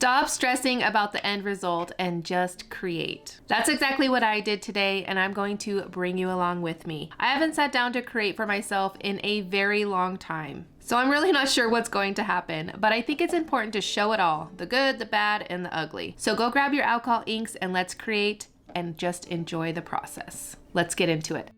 Stop stressing about the end result and just create. That's exactly what I did today, and I'm going to bring you along with me. I haven't sat down to create for myself in a very long time, so I'm really not sure what's going to happen, but I think it's important to show it all, the good, the bad, and the ugly. So go grab your alcohol inks and let's create and just enjoy the process. Let's get into it.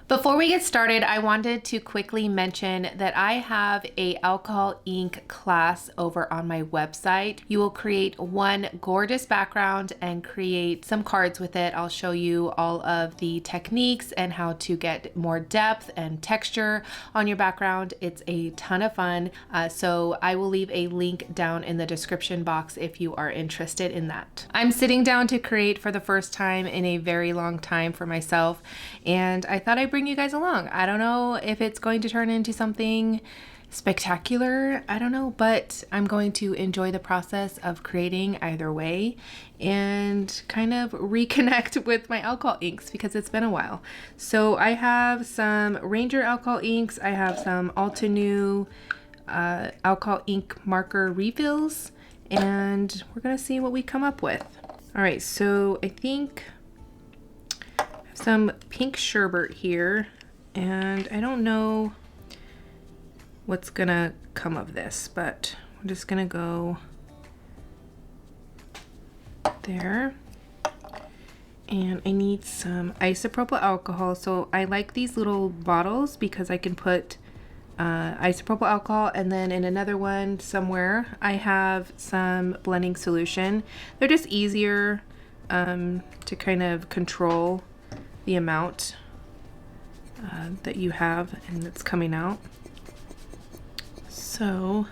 Before we get started, I wanted to quickly mention that I have a alcohol ink class over on my website. You will create one gorgeous background and create some cards with it. I'll show you all of the techniques and how to get more depth and texture on your background. It's a ton of fun. So I will leave a link down in the description box if you are interested in that. I'm sitting down to create for the first time in a very long time for myself, and I thought I'd bring you guys along. I don't know if it's going to turn into something spectacular, I don't know, but I'm going to enjoy the process of creating either way and kind of reconnect with my alcohol inks because it's been a while. So I have some Ranger alcohol inks, I have some Altenew alcohol ink marker refills, and we're gonna see what we come up with. All right, so I think some pink sherbet here, and I don't know what's gonna come of this, but we're just gonna go there. And I need some isopropyl alcohol. So I like these little bottles because I can put isopropyl alcohol, and then in another one somewhere I have some blending solution. They're just easier to kind of control the amount that you have and that's coming out. So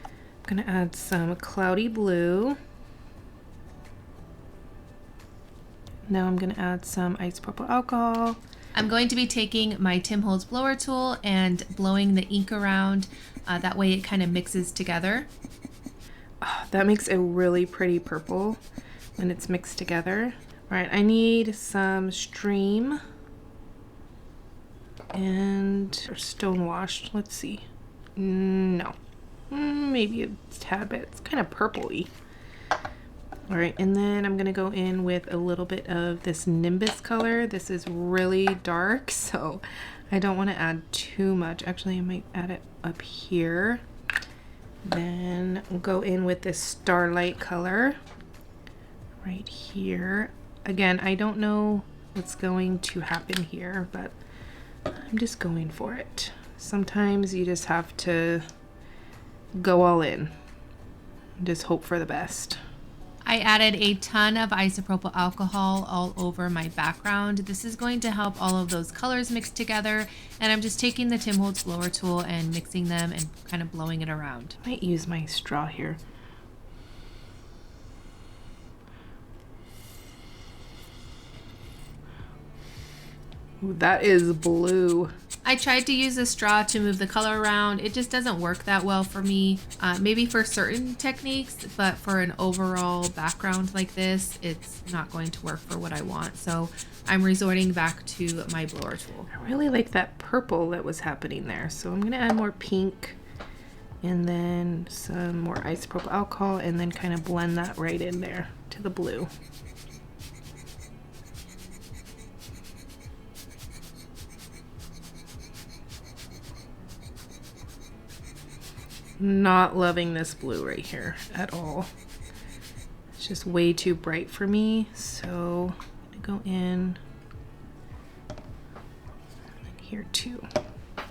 I'm gonna add some cloudy blue. Now I'm gonna add some isopropyl alcohol. I'm going to be taking my Tim Holtz blower tool and blowing the ink around. That way it kind of mixes together. Oh, that makes a really pretty purple when it's mixed together. All right, I need some stream and stone washed. Let's see. No, maybe a tad bit. It's kind of purpley. All right, and then I'm gonna go in with a little bit of this Nimbus color. This is really dark, so I don't want to add too much. Actually, I might add it up here. Then we'll go in with this Starlight color right here. Again, I don't know what's going to happen here, but I'm just going for it. Sometimes you just have to go all in and just hope for the best. I added a ton of isopropyl alcohol all over my background. This is going to help all of those colors mix together, and I'm just taking the Tim Holtz blower tool and mixing them and kind of blowing it around. I might use my straw here. Ooh, that is blue. I tried to use a straw to move the color around. It just doesn't work that well for me. Maybe for certain techniques, but for an overall background like this, it's not going to work for what I want. So I'm resorting back to my blower tool. I really like that purple that was happening there. So I'm gonna add more pink and then some more isopropyl alcohol and then kind of blend that right in there to the blue. Not loving this blue right here at all. It's just way too bright for me. So I'm gonna go in here too. So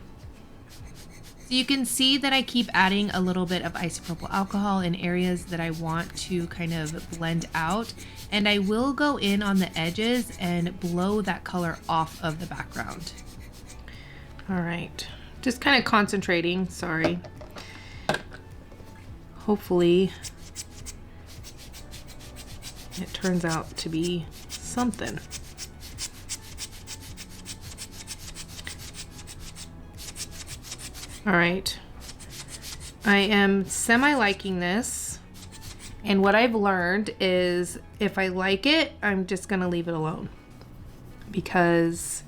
you can see that I keep adding a little bit of isopropyl alcohol in areas that I want to kind of blend out. And I will go in on the edges and blow that color off of the background. All right, just kind of concentrating, sorry. Hopefully it turns out to be something. All right, I am semi-liking this, and what I've learned is if I like it, I'm just gonna leave it alone because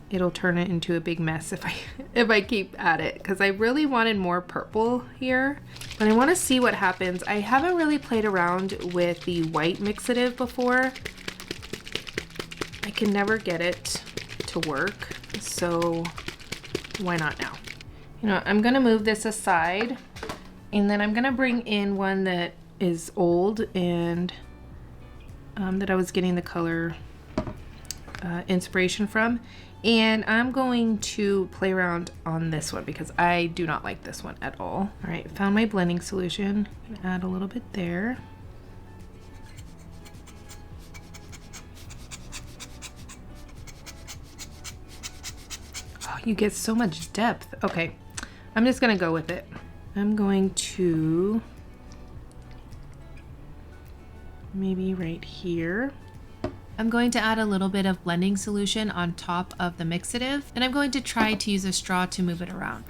it'll turn it into a big mess if I keep at it, because I really wanted more purple here. But I want to see what happens. I haven't really played around with the white mixative before. I can never get it to work, so why not now? You know, I'm gonna move this aside, and then I'm gonna bring in one that is old and that I was getting the color inspiration from, and I'm going to play around on this one because I do not like this one at all. All right, found my blending solution. I'm gonna add a little bit there. Oh, you get so much depth. Okay, I'm just gonna go with it. I'm going to maybe right here. I'm going to add a little bit of blending solution on top of the mixative, and I'm going to try to use a straw to move it around.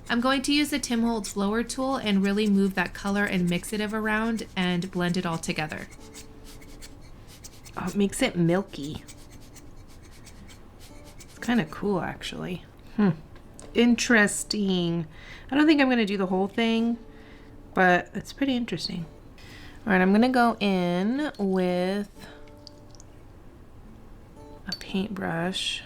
I'm going to use the Tim Holtz blower tool and really move that color and mixative around and blend it all together. Oh, it makes it milky. It's kind of cool, actually. Interesting. I don't think I'm going to do the whole thing, but it's pretty interesting. All right, I'm going to go in with a paintbrush.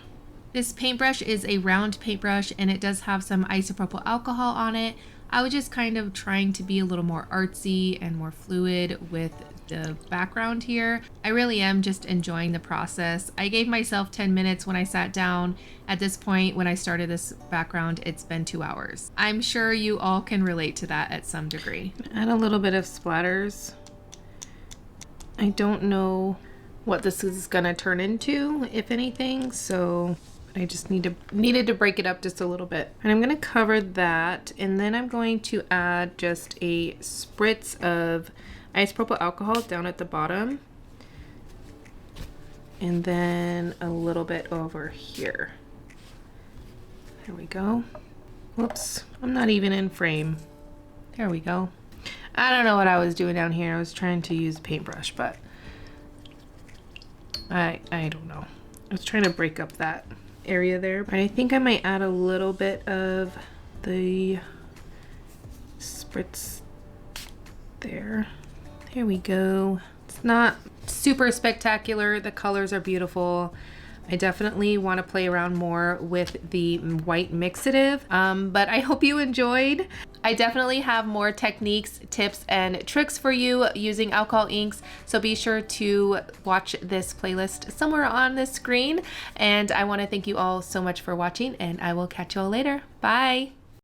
This paintbrush is a round paintbrush, and it does have some isopropyl alcohol on it. I was just kind of trying to be a little more artsy and more fluid with the background here. I really am just enjoying the process. I gave myself 10 minutes when I sat down. At this point, when I started this background, it's been 2 hours. I'm sure you all can relate to that at some degree. Add a little bit of splatters. I don't know what this is gonna turn into, if anything, so I just needed to break it up just a little bit. And I'm gonna cover that, and then I'm going to add just a spritz of isopropyl alcohol down at the bottom, and then a little bit over here. There we go. Whoops, I'm not even in frame. There we go. I don't know what I was doing down here. I was trying to use a paintbrush, but I don't know. I was trying to break up that area there, but I think I might add a little bit of the spritz there. There we go. It's not super spectacular. The colors are beautiful. I definitely want to play around more with the white mixative, but I hope you enjoyed. I definitely have more techniques, tips, and tricks for you using alcohol inks, so be sure to watch this playlist somewhere on the screen. And I want to thank you all so much for watching, and I will catch you all later. Bye!